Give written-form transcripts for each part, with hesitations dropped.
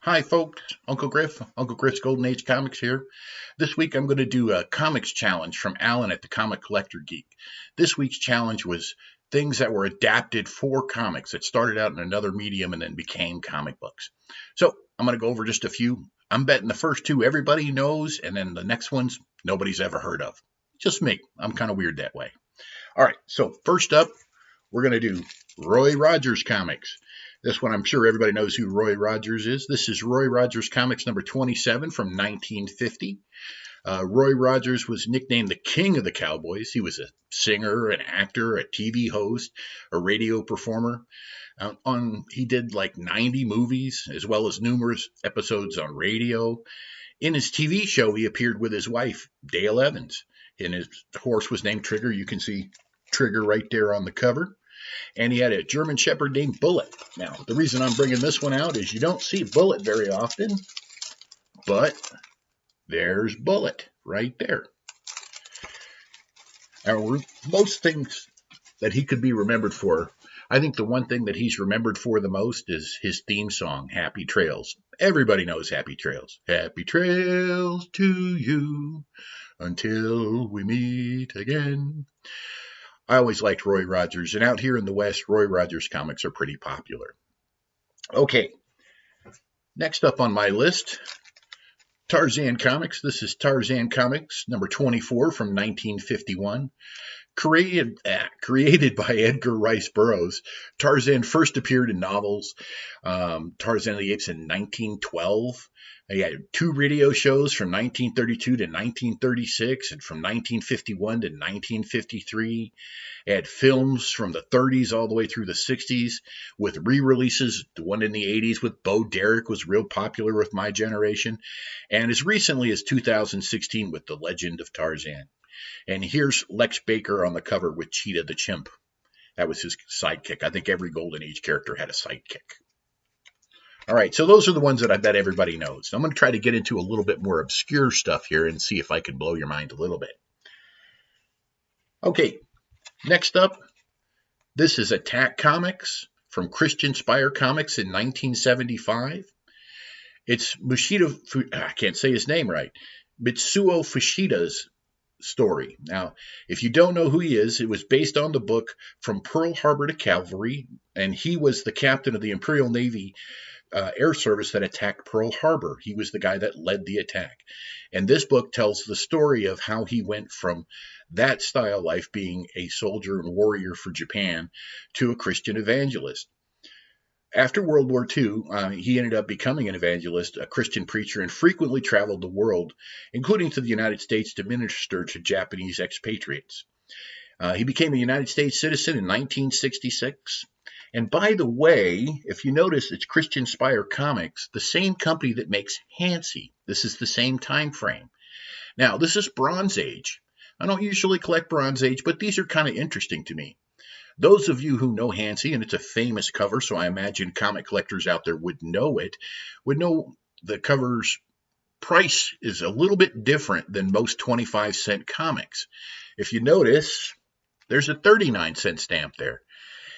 Hi, folks. Uncle Griff's Golden Age Comics here. This week I'm going to do a comics challenge from Alan at the Comic Collector Geek. This week's challenge was things that were adapted for comics that started out in another medium and then became comic books. So I'm going to go over just a few. I'm betting the first two everybody knows, and then the next ones nobody's ever heard of. Just me. I'm kind of weird that way. All right, so first up, we're going to do Roy Rogers comics. This one, I'm sure everybody knows who Roy Rogers is. This is Roy Rogers Comics number 27 from 1950. Roy Rogers was nicknamed the King of the Cowboys. He was a singer, an actor, a TV host, a radio performer. He did like 90 movies, as well as numerous episodes on radio. In his TV show, he appeared with his wife, Dale Evans, and his horse was named Trigger. You can see Trigger right there on the cover. And he had a German Shepherd named Bullet. Now, the reason I'm bringing this one out is you don't see Bullet very often, but there's Bullet right there. Now, most things that he could be remembered for, I think the one thing that he's remembered for the most is his theme song, Happy Trails. Everybody knows Happy Trails. Happy trails to you until we meet again. I always liked Roy Rogers, and out here in the West, Roy Rogers comics are pretty popular. Okay, next up on my list, Tarzan Comics. This is Tarzan Comics, number 24 from 1951. Created by Edgar Rice Burroughs, Tarzan first appeared in novels Tarzan of the Apes in 1912. He had 2 radio shows from 1932 to 1936 and from 1951 to 1953. He had films from the 30s all the way through the 60s with re-releases. The one in the 80s with Bo Derek was real popular with my generation. And as recently as 2016 with The Legend of Tarzan. And here's Lex Baker on the cover with Cheetah the Chimp. That was his sidekick. I think every Golden Age character had a sidekick. All right, so those are the ones that I bet everybody knows. I'm going to try to get into a little bit more obscure stuff here and see if I can blow your mind a little bit. Okay, next up, this is Attack Comics from Christian Spire Comics in 1975. It's I can't say his name right, Mitsuo Fushida's story. Now, if you don't know who he is, it was based on the book From Pearl Harbor to Calvary, and he was the captain of the Imperial Navy Air Service that attacked Pearl Harbor. He was the guy that led the attack. And this book tells the story of how he went from that style life, being a soldier and warrior for Japan, to a Christian evangelist. After World War II, he ended up becoming an evangelist, a Christian preacher, and frequently traveled the world, including to the United States, to minister to Japanese expatriates. He became a United States citizen in 1966. And by the way, if you notice, it's Christian Spire Comics, the same company that makes Hansi. This is the same time frame. Now, this is Bronze Age. I don't usually collect Bronze Age, but these are kind of interesting to me. Those of you who know Hansi, and it's a famous cover, so I imagine comic collectors out there would know it, would know the cover's price is a little bit different than most 25-cent comics. If you notice, there's a 39-cent stamp there.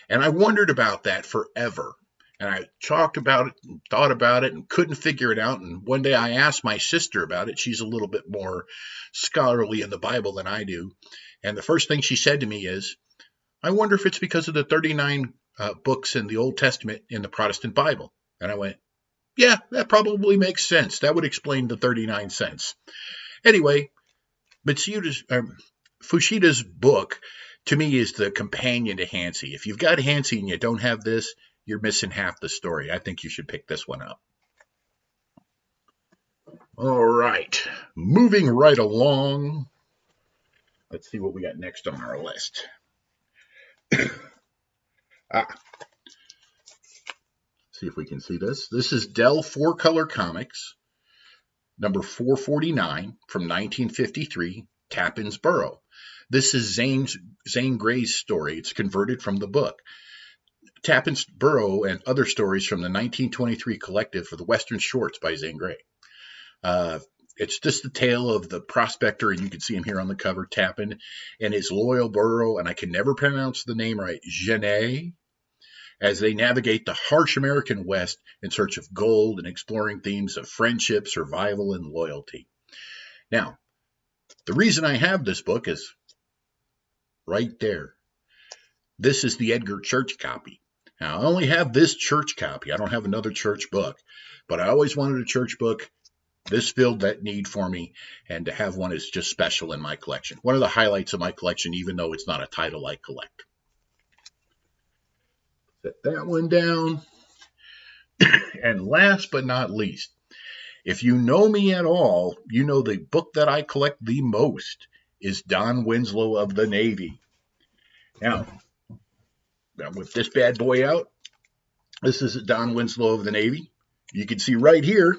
And I wondered about that forever. And I talked about it and thought about it and couldn't figure it out. And one day I asked my sister about it. She's a little bit more scholarly in the Bible than I do. And the first thing she said to me is, I wonder if it's because of the 39 books in the Old Testament in the Protestant Bible. And I went, yeah, that probably makes sense. That would explain the 39 cents. Anyway, but Fushida's book, to me, is the companion to Hansi. If you've got Hansi and you don't have this, you're missing half the story. I think you should pick this one up. All right, moving right along. Let's see what we got next on our list. See if we can see this. This is Dell 4-Color Comics, number 449 from 1953, Tappan's Burrow. This is Zane Grey's story. It's converted from the book. Tappan's Burrow and other stories from the 1923 collective for the Western Shorts by Zane Grey. It's just the tale of the prospector, and you can see him here on the cover, Tappan, and his loyal burro, and I can never pronounce the name right, Genet. as they navigate the harsh American West in search of gold and exploring themes of friendship, survival, and loyalty. Now, the reason I have this book is right there. This is the Edgar Church copy. Now, I only have this church copy. I don't have another church book, but I always wanted a church book. This filled that need for me, and to have one is just special in my collection. One of the highlights of my collection, even though it's not a title I collect. Set that one down. And last but not least, if you know me at all, you know the book that I collect the most is Don Winslow of the Navy. Now, with this bad boy out, this is Don Winslow of the Navy. You can see right here,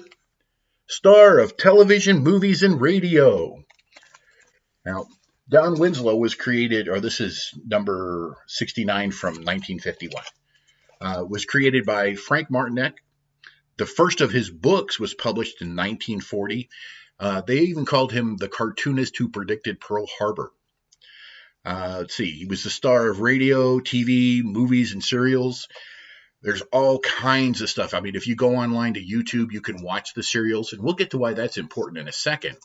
star of television, movies, and radio. Now, Don Winslow was created, or this is number 69 from 1951, was created by Frank Martinek. The first of his books was published in 1940. They even called him the cartoonist who predicted Pearl Harbor. Let's see, he was the star of radio, TV, movies, and serials. There's all kinds of stuff. I mean, if you go online to YouTube, you can watch the serials, and we'll get to why that's important in a second.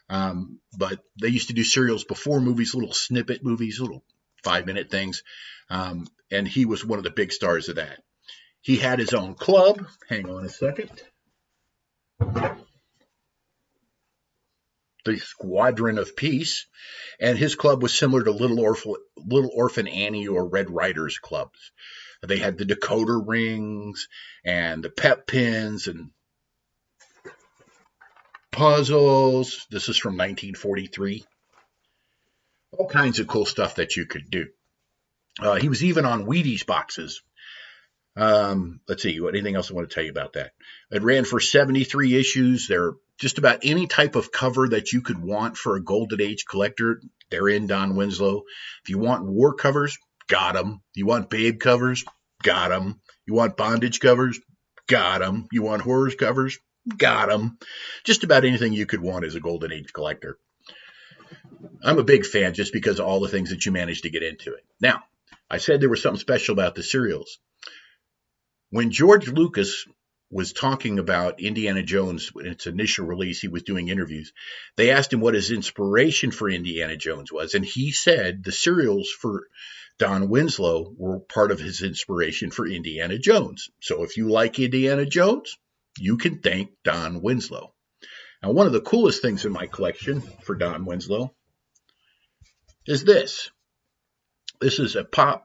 But they used to do serials before movies, little snippet movies, little 5-minute things. And he was one of the big stars of that. He had his own club. Hang on a second. The Squadron of Peace, and his club was similar to Little Orphan Annie or Red Riders clubs. They had the decoder rings and the pep pins and puzzles. This is from 1943. All kinds of cool stuff that you could do. He was even on Wheaties boxes. Let's see, anything else I want to tell you about that? It ran for 73 issues. They're just about any type of cover that you could want for a Golden Age collector. They're in Don Winslow. If you want war covers, got them. You want babe covers, got them. You want bondage covers, got them. You want horror covers, got them. Just about anything you could want as a Golden Age collector. I'm a big fan just because of all the things that you managed to get into it. Now, I said there was something special about the serials. When George Lucas was talking about Indiana Jones in its initial release, he was doing interviews. They asked him what his inspiration for Indiana Jones was, and he said the serials for Don Winslow were part of his inspiration for Indiana Jones. So if you like Indiana Jones, you can thank Don Winslow. Now, one of the coolest things in my collection for Don Winslow is this. This is a pop,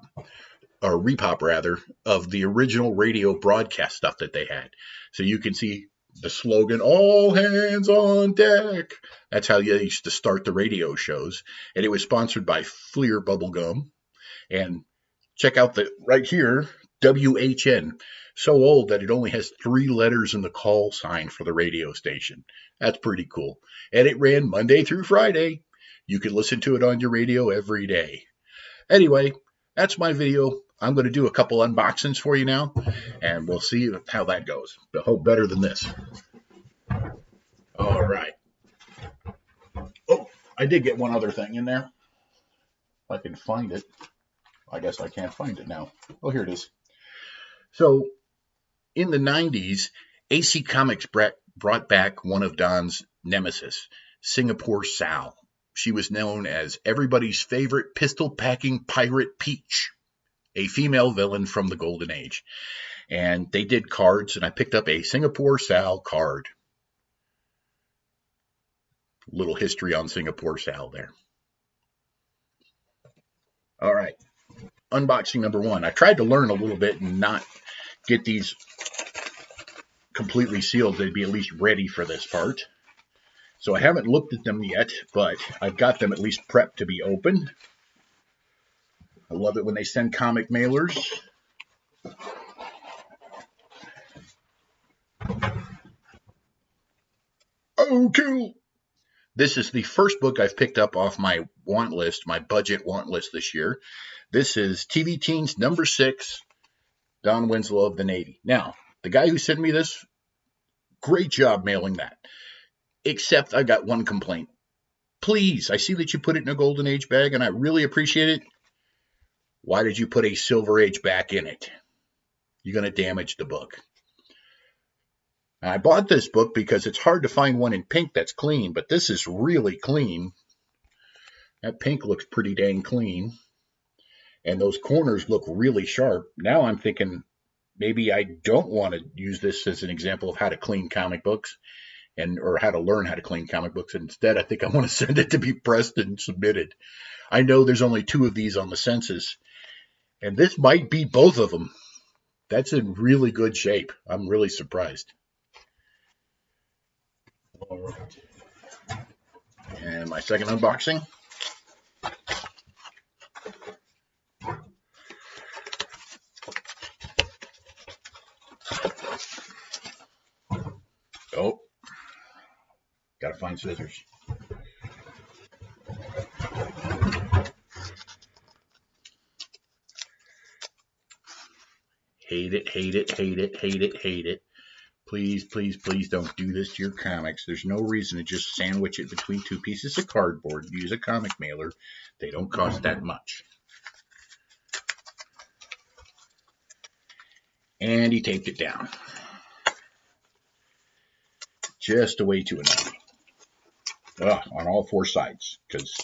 or repop rather, of the original radio broadcast stuff that they had. So you can see the slogan, all hands on deck. That's how they used to start the radio shows. And it was sponsored by Fleer Bubblegum. And check out the right here, WHN. So old that it only has 3 letters in the call sign for the radio station. That's pretty cool. And it ran Monday through Friday. You can listen to it on your radio every day. Anyway, that's my video. I'm going to do a couple unboxings for you now, and we'll see how that goes. I hope better than this. All right. Oh, I did get one other thing in there. If I can find it. I guess I can't find it now. Oh, here it is. So, in the 90s, AC Comics brought back one of Don's nemesis, Singapore Sal. She was known as everybody's favorite pistol-packing pirate Peach, a female villain from the Golden Age. And they did cards, and I picked up a Singapore Sal card. Little history on Singapore Sal there. All right. Unboxing number 1. I tried to learn a little bit and not get these completely sealed. They'd be at least ready for this part. So I haven't looked at them yet, but I've got them at least prepped to be opened. I love it when they send comic mailers. Oh, cool. This is the first book I've picked up off my want list, my budget want list this year. This is TV Teens number 6, Don Winslow of the Navy. Now, the guy who sent me this, great job mailing that. Except I got one complaint. Please, I see that you put it in a Golden Age bag, and I really appreciate it. Why did you put a Silver Age back in it? you're going to damage the book. And I bought this book because it's hard to find one in pink that's clean, but this is really clean. That pink looks pretty dang clean. And those corners look really sharp. Now I'm thinking maybe I don't want to use this as an example of how to clean comic books or how to learn how to clean comic books. And instead, I think I want to send it to be pressed and submitted. I know there's only 2 of these on the census, and this might be both of them. That's in really good shape. I'm really surprised. All right. And my second unboxing. Oh, gotta find scissors. Hate it, hate it, hate it, hate it, hate it. Please, please, please don't do this to your comics. There's no reason to just sandwich it between 2 pieces of cardboard. Use a comic mailer. They don't cost that much. And he taped it down. Just a way too annoying. On all 4 sides, because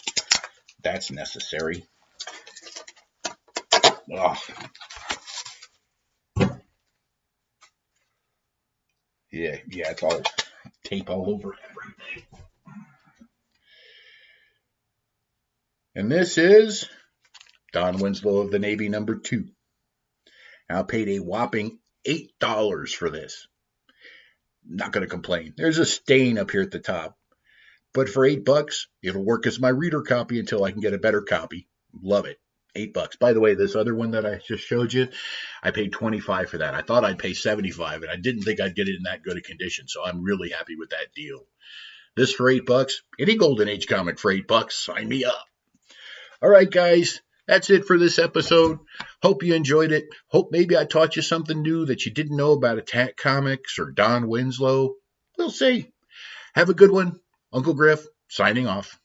that's necessary. Ugh. Yeah, it's all tape all over everything. And this is Don Winslow of the Navy #2. I paid a whopping $8 for this. Not going to complain. There's a stain up here at the top. But for $8, it'll work as my reader copy until I can get a better copy. Love it. $8. By the way, this other one that I just showed you, I paid $25 for that. I thought I'd pay $75, and I didn't think I'd get it in that good a condition, so I'm really happy with that deal. This for $8, any Golden Age comic for $8, sign me up. All right, guys, that's it for this episode. Hope you enjoyed it. Hope maybe I taught you something new that you didn't know about Attack Comics or Don Winslow. We'll see. Have a good one. Uncle Griff, signing off.